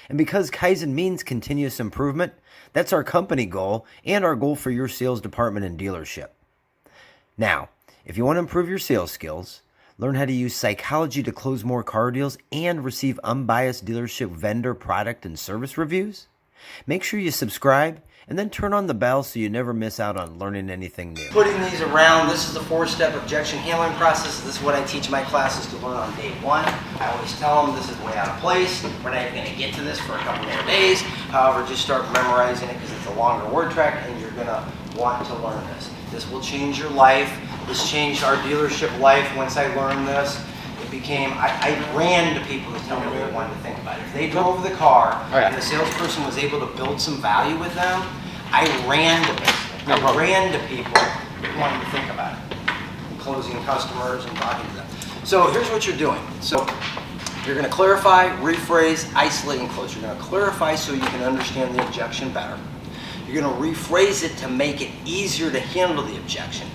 And because Kaizen means continuous improvement, that's our company goal and our goal for your sales department and dealership. Now, if you want to improve your sales skills, learn how to use psychology to close more car deals, and receive unbiased dealership vendor product and service reviews, make sure you subscribe and then turn on the bell so you never miss out on learning anything new. Putting these around, this is the 4-step objection handling process. This is what I teach my classes to learn on day 1. I always tell them this is way out of place. We're not even going to get to this for a couple more days. However, just start memorizing it because it's a longer word track and you're going to want to learn this. This will change your life. This changed our dealership life once I learned this. It became, I ran to people to tell me what they wanted to think about it. If they drove the car and the salesperson was able to build some value with them, I ran to people. I ran to people that wanted to think about it. Closing customers and talking to them. So here's what you're doing. So you're going to clarify, rephrase, isolate, and close. You're going to clarify so you can understand the objection better. You're going to rephrase it to make it easier to handle the objection.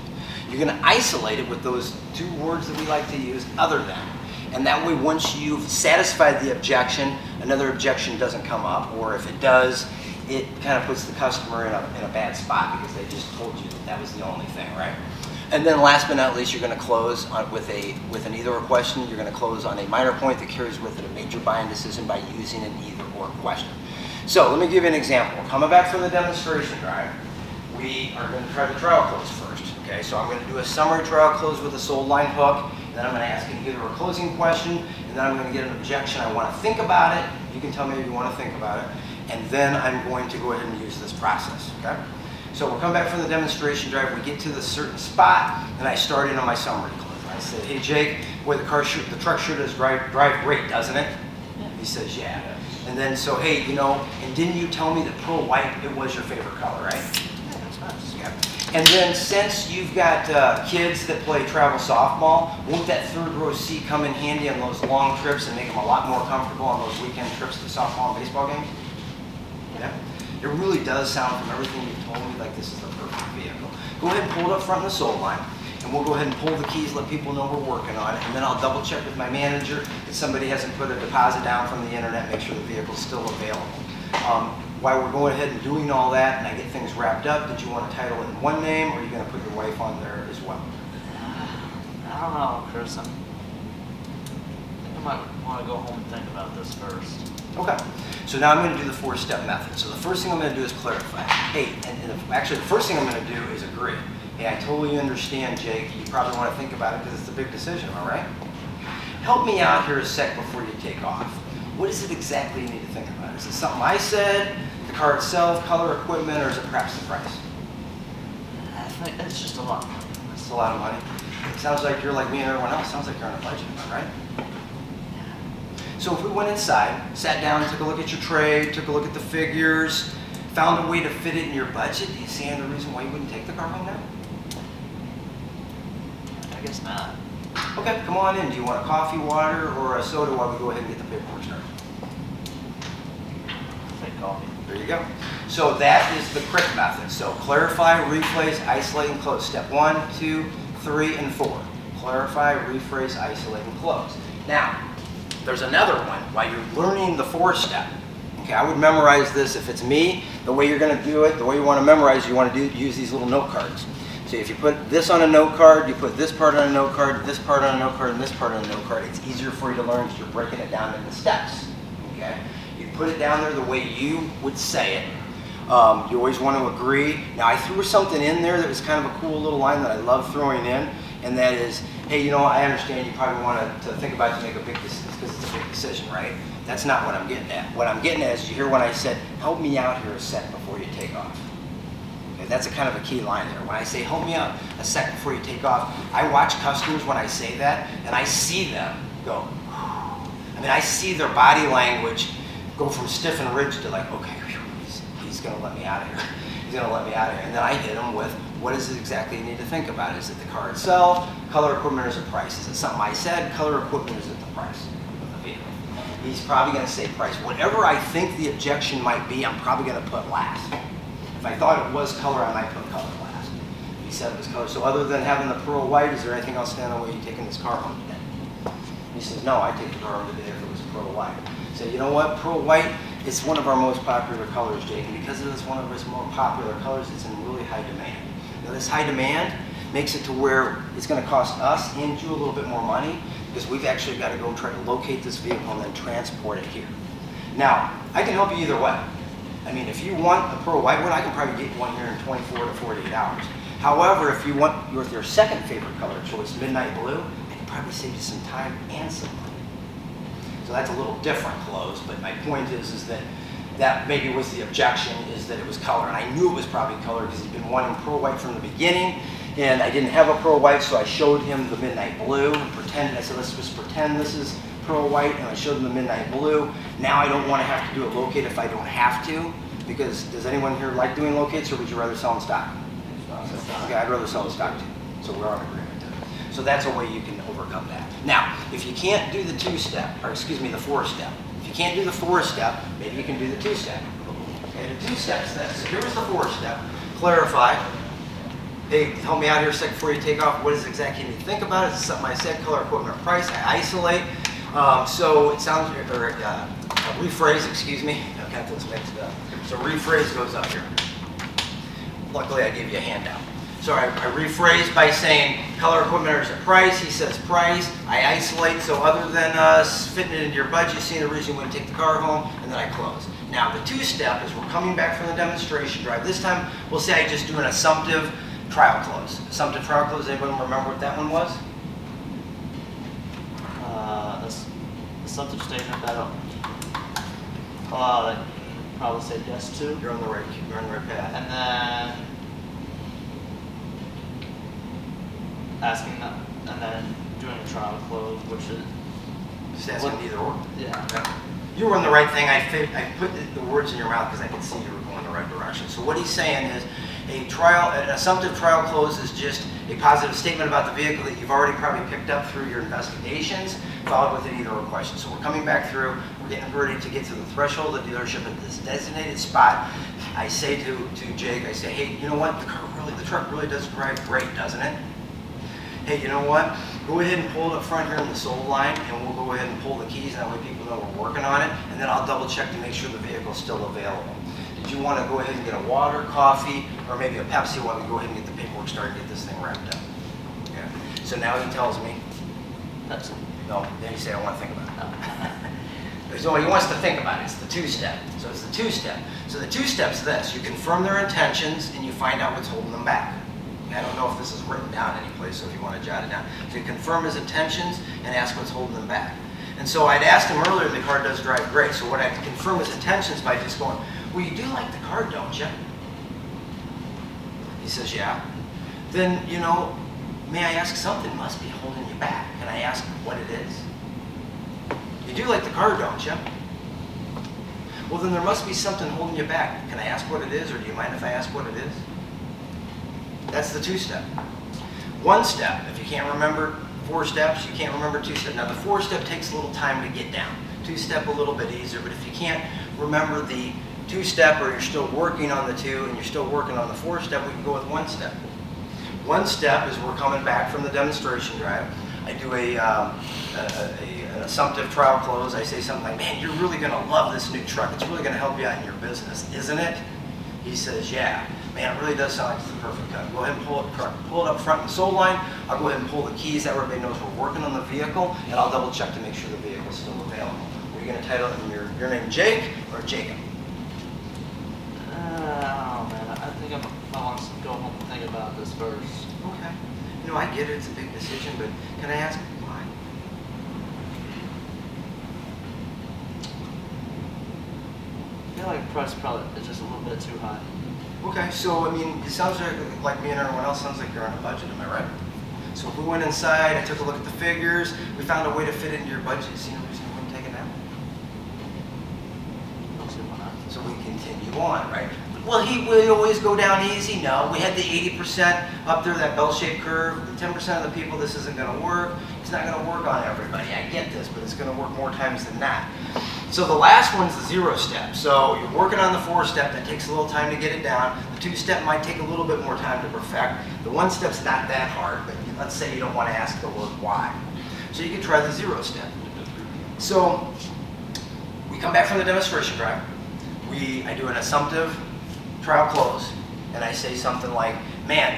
You're going to isolate it with those 2 words that we like to use, other than. And that way, once you've satisfied the objection, another objection doesn't come up, or if it does, it kind of puts the customer in a bad spot because they just told you that was the only thing, right? And then last but not least, you're going to close with an either or question. You're going to close on a minor point that carries with it a major buying decision by using an either or question. So let me give you an example. Coming back from the demonstration drive, we are going to try the trial close first. Okay, so I'm going to do a summary trial close with a sold line hook, and then I'm going to ask an either or closing question, and then I'm going to get an objection. I want to think about it. You can tell me if you want to think about it, and then I'm going to go ahead and use this process. Okay, so we'll come back from the demonstration drive. We get to the certain spot, and I start in on my summary close. I said, "Hey Jake, boy, the truck sure does drive great, doesn't it?" He says, "Yeah." And then, so hey, you know, and didn't you tell me that pearl white, it was your favorite color, right? Yeah, that's nice. Yeah. And then since you've got kids that play travel softball, won't that 3rd row seat come in handy on those long trips and make them a lot more comfortable on those weekend trips to softball and baseball games? Yeah. It really does sound, from everything you've told me, like this is the perfect vehicle. Go ahead and pull it up front in the sold line. And we'll go ahead and pull the keys, let people know we're working on it, and then I'll double check with my manager that somebody hasn't put a deposit down from the internet, make sure the vehicle's still available. While we're going ahead and doing all that and I get things wrapped up, did you want to title it in one name, or are you going to put your wife on there as well? I don't know, Chris. I think I might want to go home and think about this first. Okay. So now I'm going to do the 4-step method. So the first thing I'm going to do is clarify. Hey, and actually the first thing I'm going to do is agree. Hey, I totally understand, Jake. You probably want to think about it because it's a big decision, all right? Help me out here a sec before you take off. What is it exactly you need to think about? Is it something I said, the car itself, color, equipment, or is it perhaps the price? I think it's just a lot. It's a lot of money. It sounds like you're like me and everyone else. Sounds like you're on a budget, am I right? So if we went inside, sat down, took a look at your trade, took a look at the figures, found a way to fit it in your budget, do you see any reason why you wouldn't take the car home now? I guess not. Okay, come on in. Do you want a coffee, water, or a soda while we go ahead and get the paperwork started? I'll take coffee. There you go. So that is the CRIC method. So clarify, rephrase, isolate, and close. Step 1, 2, 3, and 4. Clarify, rephrase, isolate, and close. Now, there's another one while you're learning the 4-step. Okay, I would memorize this if it's me. The way you're going to do it, the way you want to memorize, you want to use these little note cards. So if you put this on a note card, you put this part on a note card, this part on a note card, and this part on a note card, it's easier for you to learn because you're breaking it down into steps. Okay? You put it down there the way you would say it. You always want to agree. Now I threw something in there that was kind of a cool little line that I love throwing in, and that is, hey, you know, I understand you probably want to think about it to make a big decision because it's a big decision, right? That's not what I'm getting at. What I'm getting at is, you hear when I said, help me out here a sec before you take off. Okay, that's a kind of a key line there. When I say, help me out a sec before you take off, I watch customers when I say that, and I see them go, I mean, I see their body language go from stiff and rigid to like, okay, he's going to let me out of here. He's going to let me out of here. And then I hit them with, what is it exactly you need to think about? Is it the car itself, color, equipment, or is it price? Is it something I said, color, equipment, or is it the price of the vehicle? He's probably going to say price. Whatever I think the objection might be, I'm probably going to put last. If I thought it was color, I might put color last. If he said it was color. So other than having the pearl white, is there anything else standing in the way you taking this car home today? He says, no, I take the car home today if it was pearl white. So you know what, pearl white, It's one of our most popular colors, Jake, and because it's one of our more popular colors, it's in really high demand. Now this high demand makes it to where it's going to cost us and you a little bit more money because we've actually got to go try to locate this vehicle and then transport it here. Now, I can help you either way. I mean, if you want a pearl white one, I can probably get one here in 24 to 48 hours. However, if you want your second favorite color choice, midnight blue, I can probably save you some time and some money. So that's a little different clothes, but my point is that maybe was the objection, is that it was color. And I knew it was probably color because he'd been wanting pearl white from the beginning, and I didn't have a pearl white, so I showed him the midnight blue and pretended, I said, let's just pretend this is pearl white, and I showed him the midnight blue. Now I don't want to have to do a locate if I don't have to, because does anyone here like doing locates, or would you rather sell in stock? Okay, I'd rather sell in stock too, so we're on agreement there. So that's a way you can overcome that. Now, if you can't do the two-step, or excuse me, the four-step, if you can't do the four-step, maybe you can do the two-step. Okay, the two-step's this. So here's the four-step. Clarify. Hey, help me out here a second before you take off. What is exactly you need to think about? It's something I said, color, equipment, or price. I isolate. So it sounds, or rephrase, excuse me. I've got those mixed up. So rephrase goes up here. Luckily, I gave you a handout. So I rephrase by saying color, equipment, or price. He says price. I isolate. So other than us fitting it into your budget, seeing the reason you wouldn't take the car home, and then I close. Now the two-step is we're coming back from the demonstration drive. This time we'll say I just do an assumptive trial close. Assumptive trial close. Anyone remember what that one was? This assumptive statement that that probably said yes to. You're on the right path. And then asking that, and then doing a trial close, which is just asking either or. Yeah. You were on the right thing. I put the words in your mouth because I could see you were going the right direction. So what he's saying is an assumptive trial close is just a positive statement about the vehicle that you've already probably picked up through your investigations, followed with an either or question. So we're coming back through, we're getting ready to get to the threshold of the dealership at this designated spot. I say to Jake, I say, hey, you know what? The truck really does drive great, doesn't it? Hey, you know what? Go ahead and pull it up front here in the sold line, and we'll go ahead and pull the keys, and that way people know we're working on it, and then I'll double check to make sure the vehicle's still available. Did you want to go ahead and get a water, coffee, or maybe a Pepsi while we go ahead and get the paperwork started and get this thing wrapped up? Okay. So now he tells me, Pepsi. no, then you say, I want to think about it. So he wants to think about it. It's the two-step. So it's the two-step. So the two-step's this. You confirm their intentions, and you find out what's holding them back. I don't know if this is written down anyplace, so if you want to jot it down. So you confirm his intentions and ask what's holding them back. And so I'd asked him earlier, the car does drive great. So what I confirm his intentions by just going, well, you do like the car, don't you? He says, yeah. Then, you know, may I ask, something must be holding you back. Can I ask what it is? You do like the car, don't you? Well, then there must be something holding you back. Can I ask what it is, or do you mind if I ask what it is? That's the two-step. One step, if you can't remember 4 steps, you can't remember 2 steps. Now the 4-step takes a little time to get down. 2-step a little bit easier, but if you can't remember the 2-step, or you're still working on the 2 and you're still working on the 4-step, we can go with 1-step. 1-step is we're coming back from the demonstration drive. I do an assumptive trial close. I say something like, man, you're really going to love this new truck. It's really going to help you out in your business, isn't it? He says, yeah. Man, it really does sound like it's the perfect cut. Go ahead and pull it up front in the sold line. I'll go ahead and pull the keys. That way everybody knows we're working on the vehicle, and I'll double check to make sure the vehicle's still available. Are you going to title it in your name Jake or Jacob? Oh man, I think I want to go home and think about this first. Okay. You know, I get it. It's a big decision, but can I ask why? I feel like the price probably is just a little bit too high. Okay, so I mean, it sounds like me and everyone else sounds like you're on a budget, am I right? So if we went inside, I took a look at the figures, we found a way to fit it into your budget, see no reason you wouldn't take it now? Don't see why not. So we continue on, right? Well, we always go down easy? No, we had the 80% up there, that bell-shaped curve. The 10% of the people, this isn't going to work. It's not going to work on everybody. I get this, but it's going to work more times than not. So the last one's the 0-step. So you're working on the 4-step. That takes a little time to get it down. The 2-step might take a little bit more time to perfect. The 1-step's not that hard, but let's say you don't want to ask the word why. So you can try the 0-step. So we come back from the demonstration drive. I do an assumptive trial close, and I say something like, man,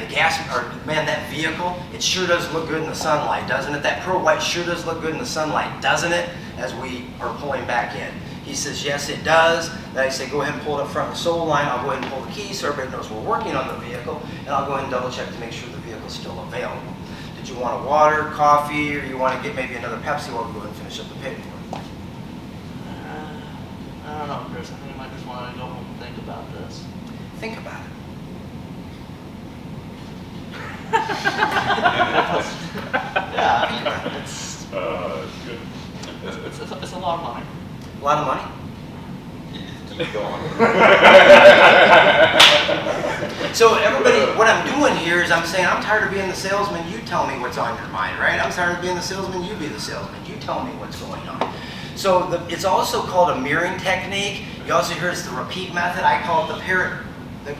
man, that vehicle, it sure does look good in the sunlight, doesn't it? That pearl white sure does look good in the sunlight, doesn't it? As we are pulling back in. He says, yes, it does. Then I say, go ahead and pull it up front of the soul line. I'll go ahead and pull the key so everybody knows we're working on the vehicle, and I'll go ahead and double check to make sure the vehicle is still available. Did you want a water, coffee, or you want to get maybe another Pepsi while we go ahead and finish up the paperwork? I don't know, Chris. I think you might just want to go home and think about this. Think about it. Yeah, it's Good. it's a lot of money. A lot of money? Keep going. So everybody, what I'm doing here is I'm saying, I'm tired of being the salesman, you tell me what's on your mind, right? I'm tired of being the salesman, you be the salesman, you tell me what's going on. So it's also called a mirroring technique. You also hear it's the repeat method. I call it the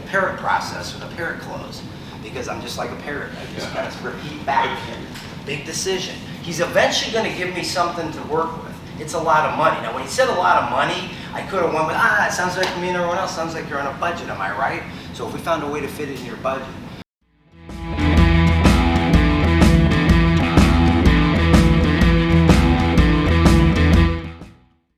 parrot process, or the parrot close, because I'm just like a parrot. I just kind of repeat back. Big decision. He's eventually going to give me something to work with. It's a lot of money. Now, when he said a lot of money, I could have went with, it sounds like me and everyone else, sounds like you're on a budget, am I right? So if we found a way to fit it in your budget,